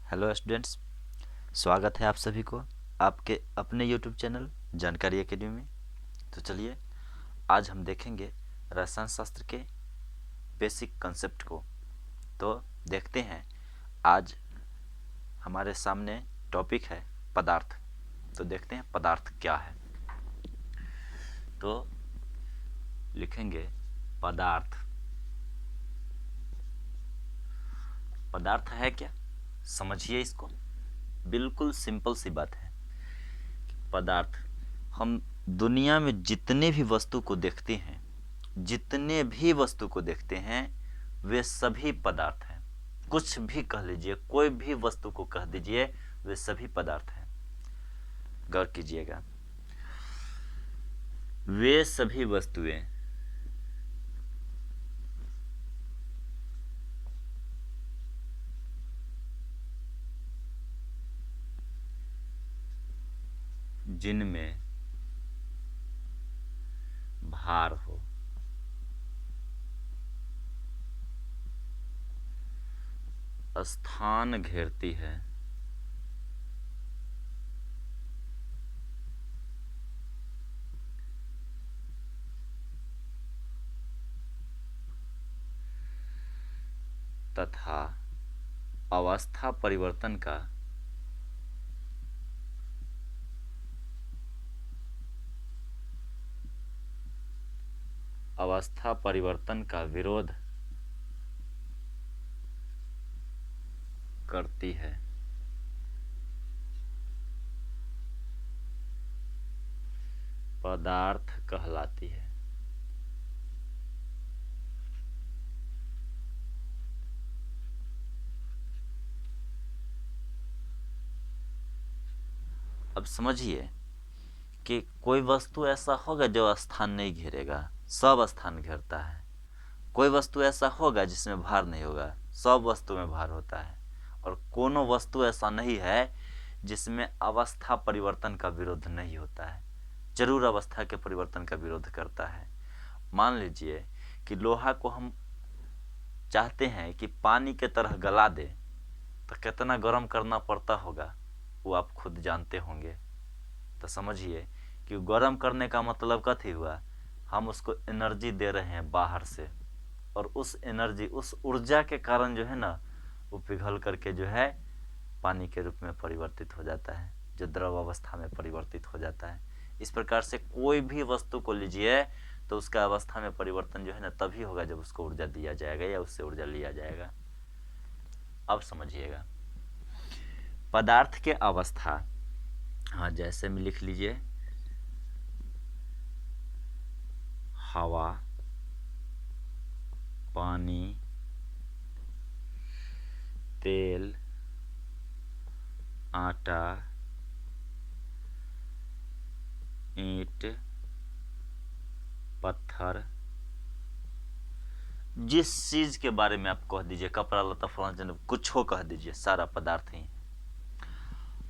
Hello students, स्वागत है आप सभी को आपके अपने यूट्यूब चैनल जानकारी एकेडमी में। तो चलिए आज हम देखेंगे रसायन शास्त्र के बेसिक कंसेप्ट को। तो देखते हैं, आज हमारे सामने टॉपिक है पदार्थ। तो देखते हैं पदार्थ क्या है। तो लिखेंगे पदार्थ। पदार्थ है क्या, समझिए इसको। बिल्कुल सिंपल सी बात है। पदार्थ, हम दुनिया में जितने भी वस्तु को देखते हैं, जितने भी वस्तु को देखते हैं वे सभी पदार्थ हैं। कुछ भी कह लीजिए, कोई भी वस्तु को कह दीजिए, वे सभी पदार्थ हैं। गौर कीजिएगा, वे सभी वस्तुएं जिनमें भार हो, स्थान घेरती है, तथा अवस्था परिवर्तन का विरोध करती है। पदार्थ कहलाती है। अब समझिए कि कोई वस्तु ऐसा होगा जो स्थान नहीं घेरेगा, सब स्थान घेरता है। कोई वस्तु ऐसा होगा जिसमें भार नहीं होगा, सब वस्तु में भार होता है। और कोनो वस्तु ऐसा नहीं है जिसमें अवस्था परिवर्तन का विरोध नहीं होता है, जरूर अवस्था के परिवर्तन का विरोध करता है। मान लीजिए कि लोहा को हम चाहते हैं कि पानी के तरह गला दे, तो कितना गर्म करना पड़ता होगा वो आप खुद जानते होंगे। तो समझिए कि गर्म करने का मतलब कथी हुआ, हम उसको एनर्जी दे रहे हैं बाहर से, और उस एनर्जी, उस ऊर्जा के कारण जो है ना, वो पिघल करके जो है पानी के रूप में परिवर्तित हो जाता है, जो द्रव अवस्था में परिवर्तित हो जाता है। इस प्रकार से कोई भी वस्तु को लीजिए तो उसका अवस्था में परिवर्तन जो है ना तभी होगा जब उसको ऊर्जा दिया जाएगा या उससे ऊर्जा लिया जाएगा। अब समझिएगा पदार्थ के अवस्था, हाँ जैसे में लिख लीजिए हवा, पानी, तेल, आटा, ईंट, पत्थर, जिस चीज के बारे में आप कह दीजिए, कपड़ा लता फलाना कुछ हो कह दीजिए, सारा पदार्थ ही।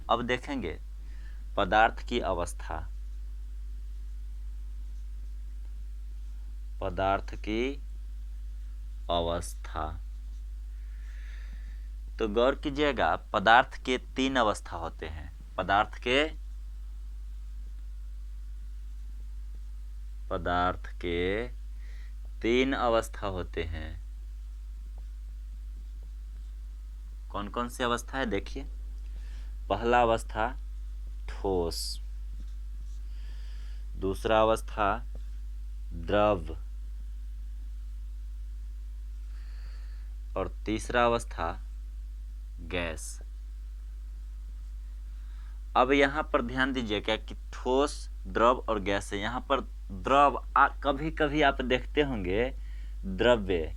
अब देखेंगे पदार्थ की अवस्था। पदार्थ की अवस्था, तो गौर कीजिएगा पदार्थ के 3 अवस्था होते हैं। पदार्थ के 3 अवस्था होते हैं। कौन कौन सी अवस्था है देखिए। पहला अवस्था ठोस, दूसरा अवस्था द्रव, और तीसरा अवस्था गैस। अब यहां पर ध्यान दीजिए क्या कि ठोस, द्रव और गैस है। यहां पर द्रव, कभी कभी आप देखते होंगे द्रव्य,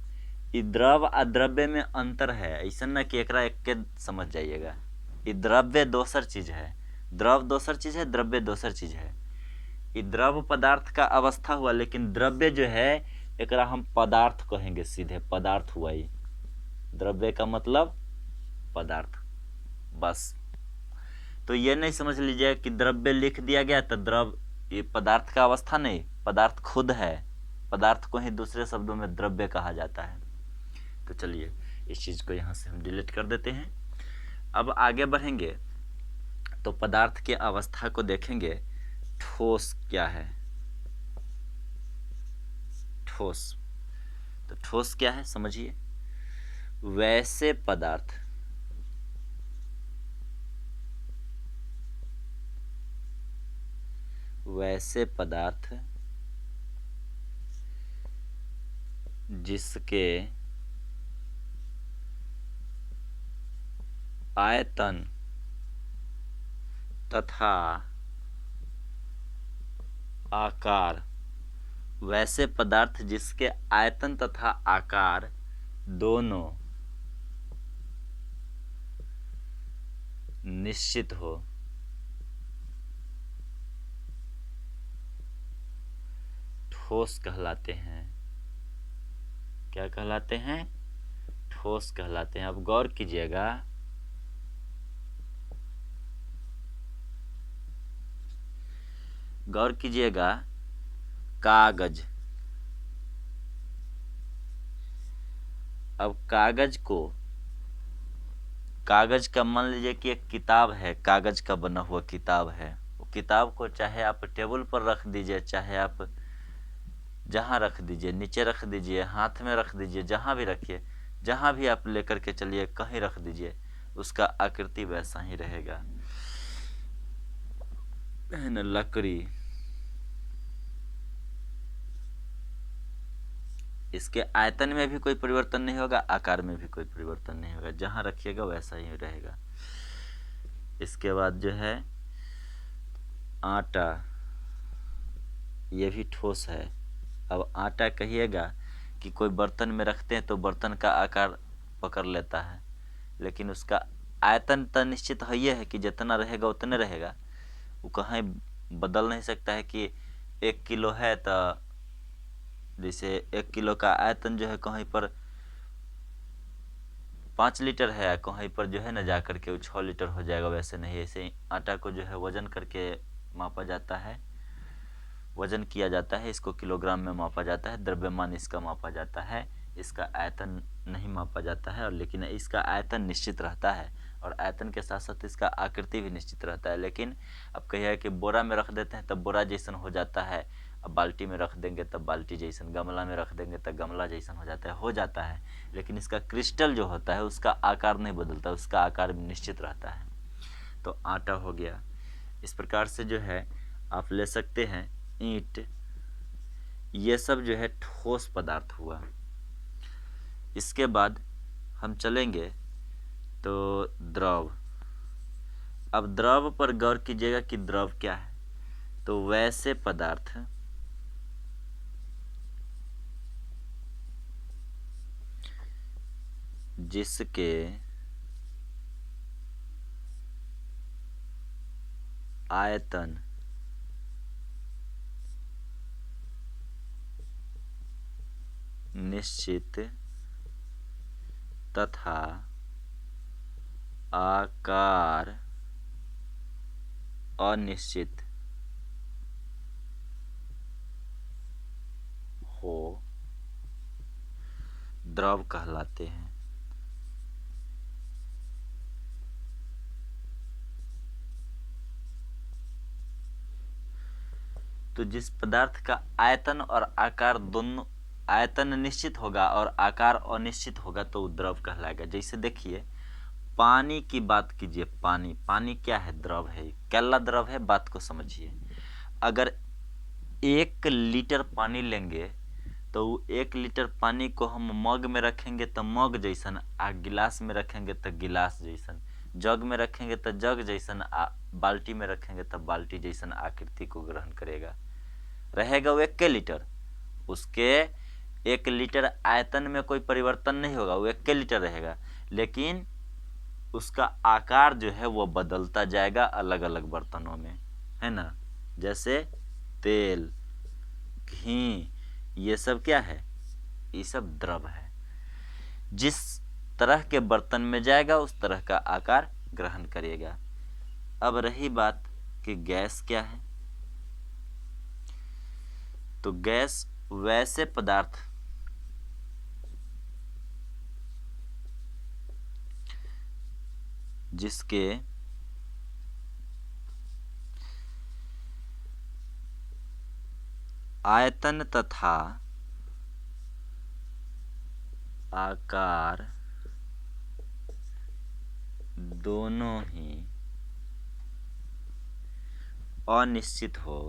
द्रव और द्रव्य में अंतर है। ऐसा ना कि एक के समझ जाइएगा। द्रव्य दोसर चीज है, द्रव दोसर चीज है, द्रव्य दोसर चीज है। द्रव पदार्थ का अवस्था हुआ, लेकिन द्रव्य जो है एक हम पदार्थ कहेंगे, सीधे पदार्थ हुआ। ये द्रव्य का मतलब पदार्थ, बस। तो ये नहीं समझ लीजिए कि द्रव्य लिख दिया गया तो द्रव, ये पदार्थ का अवस्था नहीं, पदार्थ खुद है। पदार्थ को ही दूसरे शब्दों में द्रव्य कहा जाता है। तो चलिए इस चीज को यहां से हम डिलीट कर देते हैं। अब आगे बढ़ेंगे तो पदार्थ की अवस्था को देखेंगे। ठोस क्या है? ठोस, तो ठोस क्या है समझिए। वैसे पदार्थ जिसके आयतन तथा आकार, वैसे पदार्थ जिसके आयतन तथा आकार दोनों निश्चित हो, ठोस कहलाते हैं। क्या कहलाते हैं? ठोस कहलाते हैं। अब गौर कीजिएगा, कागज। अब कागज का मान लीजिए कि एक किताब है, कागज का बना हुआ किताब है। वो किताब को चाहे आप टेबल पर रख दीजिए, चाहे आप जहां रख दीजिए, नीचे रख दीजिए, हाथ में रख दीजिए, जहां भी रखिए, जहां भी आप लेकर के चलिए, कहीं रख दीजिए, उसका आकृति वैसा ही रहेगा। लकड़ी, इसके आयतन में भी कोई परिवर्तन नहीं होगा, आकार में भी कोई परिवर्तन नहीं होगा, जहां रखिएगा वैसा ही रहेगा। इसके बाद जो है आटा, ये भी ठोस है। अब आटा कहिएगा कि कोई बर्तन में रखते हैं तो बर्तन का आकार पकड़ लेता है, लेकिन उसका आयतन तो निश्चित है, ये है कि जितना रहेगा उतने रहेगा। वो कहीं बदल नहीं सकता है कि 1 किलो है तो जैसे 1 किलो का आयतन जो है कहीं पर 5 लीटर है, कहीं पर जो है ना जाकर के वो 6 लीटर हो जाएगा, वैसे नहीं। ऐसे ही आटा को जो है वजन करके मापा जाता है, वजन किया जाता है, इसको किलोग्राम में मापा जाता है, द्रव्यमान इसका मापा जाता है, इसका आयतन नहीं मापा जाता है। और लेकिन इसका आयतन निश्चित रहता है, और आयतन के साथ साथ इसका आकृति भी निश्चित रहता है। लेकिन अब कहिए कि बोरा में रख देते हैं तब बोरा जैसन हो जाता है, अब बाल्टी में रख देंगे तब बाल्टी जैसन, गमला में रख देंगे तब गमला जैसन हो जाता है। लेकिन इसका क्रिस्टल जो होता है उसका आकार नहीं बदलता, उसका आकार निश्चित रहता है। तो आटा हो गया। इस प्रकार से जो है आप ले सकते हैं ईंट, ये सब जो है ठोस पदार्थ हुआ। इसके बाद हम चलेंगे तो द्रव। अब द्रव पर गौर कीजिएगा कि द्रव क्या है। तो वैसे पदार्थ जिसके आयतन निश्चित तथा आकार अनिश्चित हो, द्रव कहलाते हैं। तो जिस पदार्थ का आयतन और आकार दोनों, आयतन निश्चित होगा और आकार अनिश्चित होगा तो द्रव कहलाएगा। जैसे देखिए पानी की बात कीजिए, पानी क्या है? द्रव है। कैला द्रव है, बात को समझिए। अगर 1 लीटर पानी लेंगे तो 1 लीटर पानी को हम मग में रखेंगे तो मग जैसन, आ गिलास में रखेंगे तो गिलास जैसन, जग में रखेंगे तो जग जैसन, आ बाल्टी में रखेंगे तो बाल्टी जैसन आकृति को ग्रहण करेगा, रहेगा वो 1 लीटर। उसके 1 लीटर आयतन में कोई परिवर्तन नहीं होगा, वो 1 लीटर रहेगा। लेकिन उसका आकार जो है वो बदलता जाएगा अलग अलग बर्तनों में, है ना। जैसे तेल, घी, ये सब क्या है? ये सब द्रव है। जिस तरह के बर्तन में जाएगा उस तरह का आकार ग्रहण करेगा। अब रही बात कि गैस क्या है। तो गैस वैसे पदार्थ जिसके आयतन तथा आकार दोनों ही अनिश्चित हो,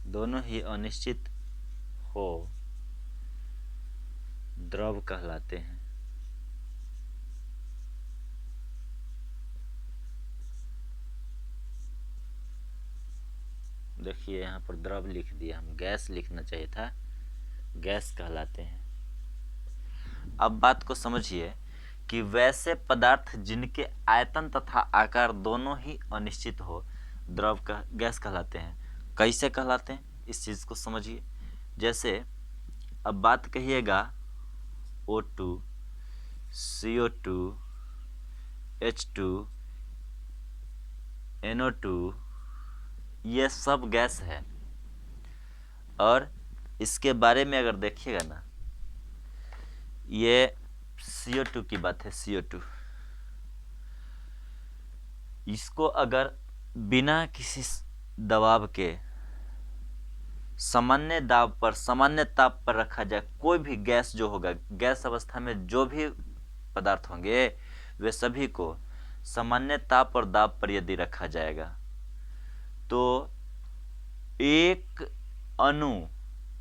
दोनों ही अनिश्चित हो द्रव कहलाते हैं। देखिए यहाँ पर द्रव लिख दिया, हम गैस लिखना चाहिए था, गैस कहलाते हैं। अब बात को समझिए कि वैसे पदार्थ जिनके आयतन तथा आकार दोनों ही अनिश्चित हो द्रव का गैस कहलाते हैं। कैसे कहलाते हैं इस चीज को समझिए। जैसे अब बात कहिएगा O2, CO2, H2, NO2, ये सब गैस है। और इसके बारे में अगर देखिएगा ना, ये CO2 की बात है, CO2, इसको अगर बिना किसी दबाव के सामान्य दाब पर, सामान्य ताप पर रखा जाए, कोई भी गैस जो होगा, गैस अवस्था में जो भी पदार्थ होंगे वे सभी को सामान्य ताप और दाब पर यदि रखा जाएगा तो एक अणु,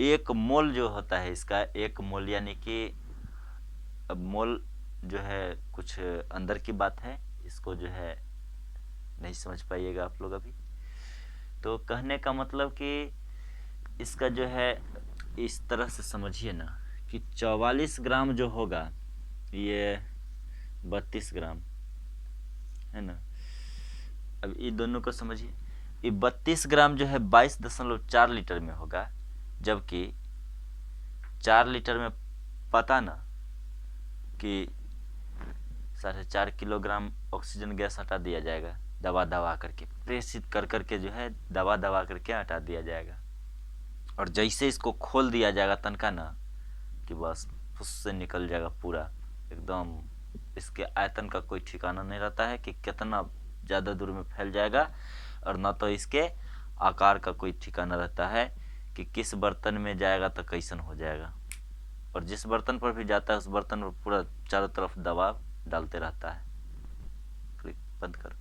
एक मोल जो होता है इसका, एक मोल यानी कि अब मोल जो है कुछ अंदर की बात है, इसको जो है नहीं समझ पाइएगा आप लोग अभी। तो कहने का मतलब कि इसका जो है इस तरह से समझिए ना कि 44 ग्राम जो होगा ये 32 ग्राम है ना। अब ये दोनों को समझिए, ये 32 ग्राम जो है 22.4 लीटर में होगा, जबकि 4 लीटर में पता ना कि 4.5 किलोग्राम ऑक्सीजन गैस हटा दिया जाएगा, दबा दबा करके, प्रेषित कर करके जो है दबा दबा करके हटा दिया जाएगा। और जैसे इसको खोल दिया जाएगा तनका ना कि बस फुस से निकल जाएगा पूरा एकदम। इसके आयतन का कोई ठिकाना नहीं रहता है कि कितना ज़्यादा दूर में फैल जाएगा, और न तो इसके आकार का कोई ठिकाना रहता है कि किस बर्तन में जाएगा तो कैसन हो जाएगा। और जिस बर्तन पर भी जाता है उस बर्तन पर पूरा चारों तरफ दबाव डालते रहता है। क्लिक बंद कर।